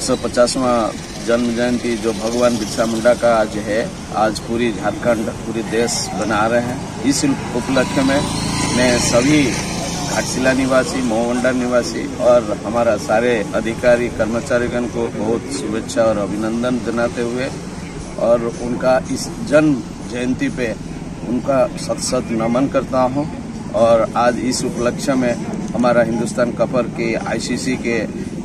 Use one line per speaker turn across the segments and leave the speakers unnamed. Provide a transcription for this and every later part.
150वां जन्म जयंती जो भगवान बिरसा मुंडा का आज है, आज पूरी झारखंड, पूरी देश मना रहे हैं। इस उपलक्ष्य में मैं सभी घाटशिला निवासी, मोहवंडा निवासी और हमारा सारे अधिकारी कर्मचारीगण को बहुत शुभेच्छा और अभिनंदन जनाते हुए और उनका इस जन्म जयंती पे उनका सत नमन करता हूं। और आज इस उपलक्ष्य में हमारा हिंदुस्तान कपर के, आईसीसी के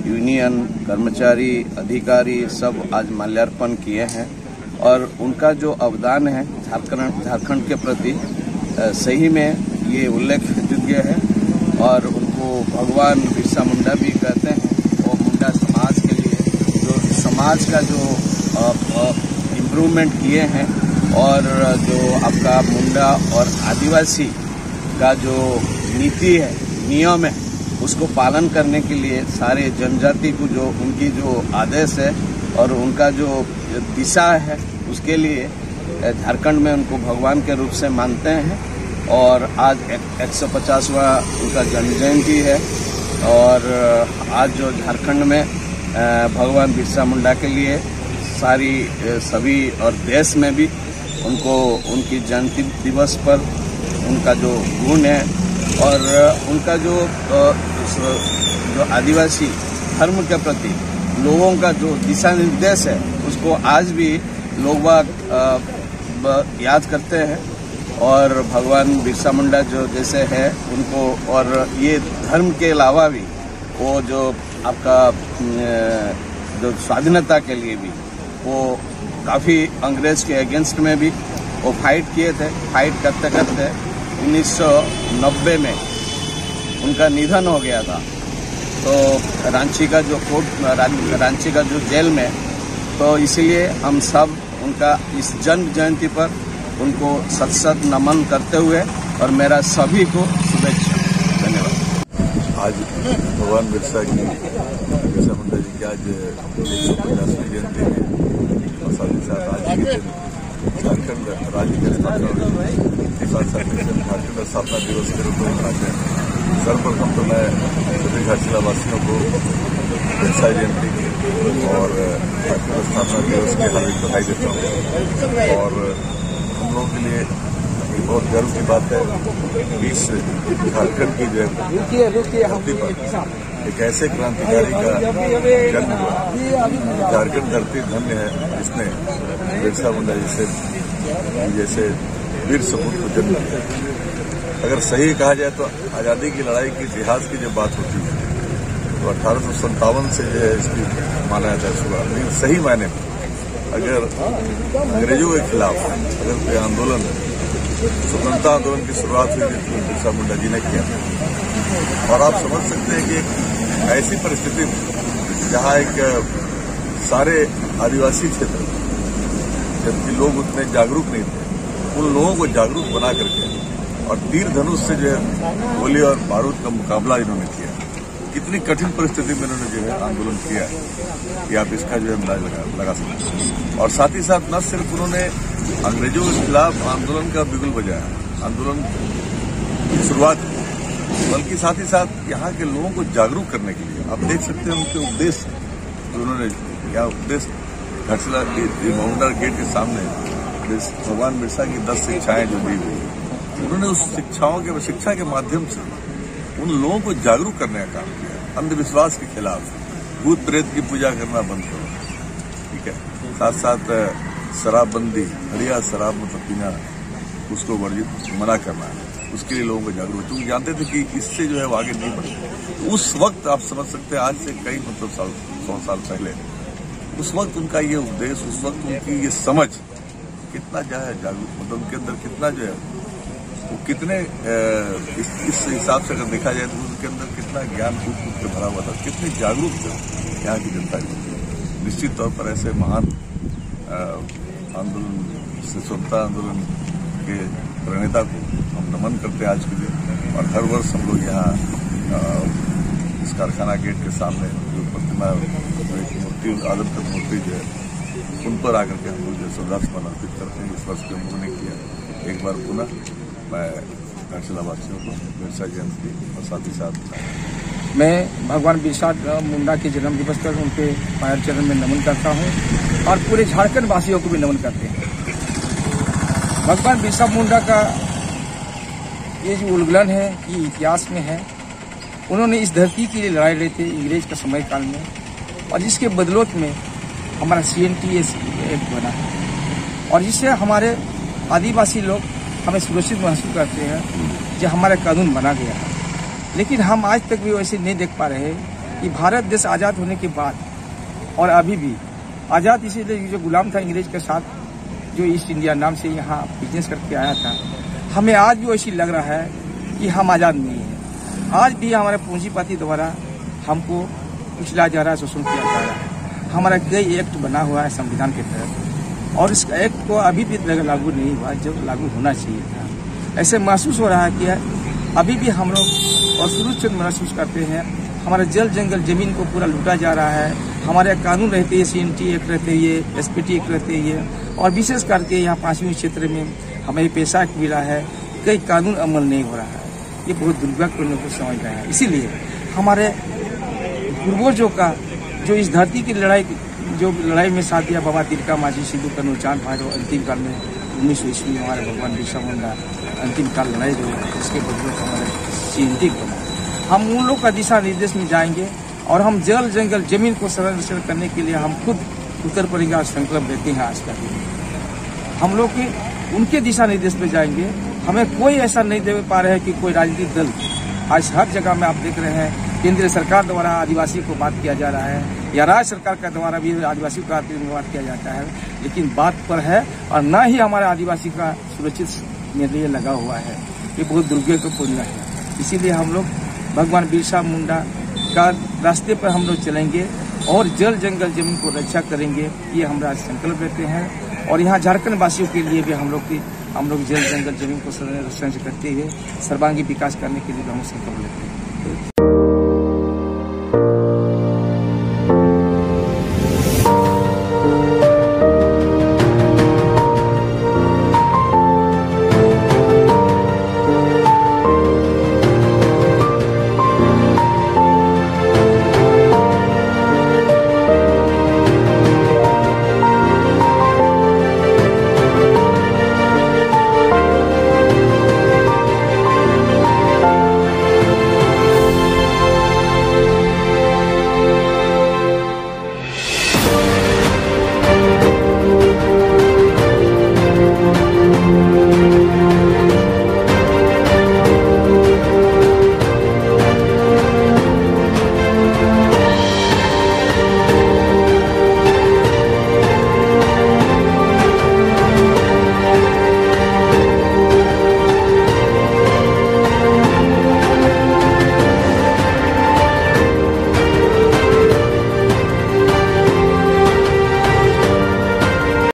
यूनियन कर्मचारी, अधिकारी सब आज माल्यार्पण किए हैं और उनका जो अवदान है झारखंड के प्रति सही में ये उल्लेखयोग्य है। और उनको भगवान बिरसा मुंडा भी कहते हैं। वो मुंडा समाज के लिए जो समाज का जो इम्प्रूवमेंट किए हैं और जो आपका मुंडा और आदिवासी का जो नीति है, नियम है, उसको पालन करने के लिए सारे जनजाति को जो उनकी जो आदेश है और उनका जो दिशा है, उसके लिए झारखंड में उनको भगवान के रूप से मानते हैं। और आज 150वां उनका जन्म जयंती है और आज जो झारखंड में भगवान बिरसा मुंडा के लिए सभी और देश में भी उनको उनकी जयंती दिवस पर उनका जो गुण है और उनका जो आदिवासी धर्म के प्रति लोगों का जो दिशा निर्देश है, उसको आज भी लोग याद करते हैं। और भगवान बिरसा मुंडा जो जैसे है उनको, और ये धर्म के अलावा भी वो जो आपका जो स्वाधीनता के लिए भी वो काफ़ी अंग्रेज के अगेंस्ट में भी वो फाइट किए थे। फाइट करते करते 1990 में उनका निधन हो गया था। तो रांची का जो रांची का जो जेल में, तो इसीलिए हम सब उनका इस जन्म जयंती पर उनको सत नमन करते हुए और मेरा सभी को शुभेच्छा। धन्यवाद।
आज भगवान बिरसा मुंडा जी की आज 150वीं जयंती है और साथ ही साथ आज के दिन झारखंड राज्य के स्थापना किसान संगठन झारखंड स्थापना दिवस के रूप में मनाते हैं। सर्वप्रथम तो मैं सभी घाटशिला वासियों को बिरसा जयंती की और झारखंड स्थापना दिवस की हार्दिक बधाई देता हूँ। और हम लोगों के लिए बहुत गर्व की बात है कि इस झारखंड की धरती पर एक ऐसे क्रांतिकारी का जन्म हुआ। झारखंड धरती धन्य है जिसने बिरसा मुंडा जैसे वीर सपूत को जन्म दिया। अगर सही कहा जाए तो आज़ादी की लड़ाई के इतिहास की जब बात होती है तो 1857 से जो है इसकी माना जाता है शुरुआत। लेकिन सही मायने में अगर अंग्रेजों के खिलाफ अगर कोई आंदोलन, स्वतंत्रता आंदोलन की शुरुआत हुई थी बिरसा मुंडा जी ने किया। और आप समझ सकते हैं कि एक ऐसी परिस्थिति में जहां एक सारे आदिवासी क्षेत्र, जबकि लोग उतने जागरूक नहीं थे, उन लोगों को जागरूक बना करके और तीर धनुष से जो है गोली और बारूद का मुकाबला इन्होंने किया। कितनी कठिन परिस्थिति में इन्होंने जो है आंदोलन किया है कि आप इसका जो है अंदाजा लगा सकते हैं। और साथ ही साथ न सिर्फ उन्होंने अंग्रेजों के खिलाफ आंदोलन का बिगुल बजाया, आंदोलन की शुरुआत की, बल्कि साथ ही साथ यहाँ के लोगों को जागरूक करने के लिए आप देख सकते हैं उनके उपदेश जो उन्होंने क्या उपदेश घाटशिला मोहवंडा गेट के सामने भगवान बिरसा की 10 शिक्षाएं जो दी गई, उन्होंने उस शिक्षा के माध्यम से उन लोगों को जागरूक करने का काम किया। अंधविश्वास के खिलाफ, भूत प्रेत की पूजा करना बंद करो, ठीक है। साथ साथ शराबबंदी, हड़िया शराब मतलब पीना, उसको वर्जित मना करना, उसके लिए लोगों को जागरूक, क्योंकि जानते थे कि इससे जो है वो आगे नहीं बढ़े। उस वक्त आप समझ सकते हैं, आज से कई 100 साल पहले, उस वक्त उनका ये उपदेश, उस वक्त उनकी ये समझ कितना जो है जागरूक, उनके अंदर कितना जो है वो कितने इस हिसाब से अगर देखा जाए तो उनके अंदर कितना ज्ञान कूट के भरा हुआ था, कितनी जागरूक थे यहाँ की जनता की। निश्चित तौर पर ऐसे महान आंदोलन, स्वतंत्रता आंदोलन के प्रणेता को हम नमन करते हैं आज के दिन। और हर वर्ष हम लोग यहाँ इस कारखाना गेट के सामने जो प्रतिमा, मूर्ति, आदमकद मूर्ति जो है, उन पर आकर के हम लोग जो श्रद्धासुमन अर्पित करते हैं। इस वर्ष के उन्होंने किया। एक बार पुनः मैं घाटशिला वासियों को बिरसा जयंती और साथ ही साथ
मैं भगवान बिरसा मुंडा के जन्म दिवस पर उनके पैर चरण में नमन करता हूं और पूरे झारखंड वासियों को भी नमन करते हैं। भगवान बिरसा मुंडा का ये जो उल्लंघन है ये इतिहास में है। उन्होंने इस धरती के लिए लड़ाई लड़ी थी अंग्रेज का समय काल में, और जिसके बदौलत में हमारा CNT एक्ट बना है और जिससे हमारे आदिवासी लोग हमें सुरक्षित महसूस करते हैं जो हमारा कानून बना गया है। लेकिन हम आज तक भी वैसे नहीं देख पा रहे कि भारत देश आज़ाद होने के बाद और अभी भी आज़ाद इसीलिए जो गुलाम था अंग्रेज के साथ, जो ईस्ट इंडिया नाम से यहाँ बिजनेस करके आया था, हमें आज भी वैसे लग रहा है कि हम आज़ाद नहीं हैं। आज भी हमारे पूंजीपति द्वारा हमको कुचला जा रहा है, शोषण किया जा रहा है। हमारा कई एक्ट बना हुआ है संविधान के तहत और इस एक्ट को अभी भी लागू नहीं हुआ जो लागू होना चाहिए था। ऐसे महसूस हो रहा है कि अभी भी हम लोग असुरक्षित महसूस करते हैं। हमारे जल जंगल जमीन को पूरा लूटा जा रहा है। हमारे कानून रहते हैं, CNT एक्ट रहते हैं, SPT एक्ट रहते हैं, और विशेष करके यहाँ 5वीं क्षेत्र में हमें पेशा एक्ट मिला है, कई कानून अमल नहीं हो रहा है। ये बहुत दुर्भाग्यपूर्ण को समझ रहे हैं। इसीलिए हमारे पूर्वजों का जो इस धरती की लड़ाई में साथ दिया, बाबा तिलका मांझी, सिद्धू कान्हू, चांद भाई, अंतिम काल में 1900 ईस्वी में हमारे भगवान बिरसा मुंडा अंतिम काल लड़ाई जो इसके बदले हमारे CNT बना। हम उन लोग का दिशा निर्देश में जाएंगे और हम जल जंगल जमीन को संरक्षण करने के लिए हम खुद उतर पड़ेंगे और संकल्प लेते हैं। आज का दिन हम लोग के उनके दिशा निर्देश में जाएंगे। हमें कोई ऐसा नहीं दे पा रहे है कि कोई राजनीतिक दल, आज हर जगह में आप देख रहे हैं केंद्र सरकार द्वारा आदिवासी को बात किया जा रहा है या राज्य सरकार का द्वारा भी आदिवासी को बात किया जाता है, लेकिन बात पर है और न ही हमारे आदिवासी का सुरक्षित निर्णय लगा हुआ है। ये बहुत दुर्भाग्यपूर्ण है। इसीलिए हम लोग भगवान बिरसा मुंडा का रास्ते पर हम लोग चलेंगे और जल जंगल जमीन को रक्षा करेंगे, ये हमारा संकल्प लेते हैं। और यहाँ झारखंड वासियों के लिए भी हम लोग जल जंगल जमीन को संरक्षण करते हुए सर्वांगीण विकास करने के लिए भी हम संकल्प लेते हैं।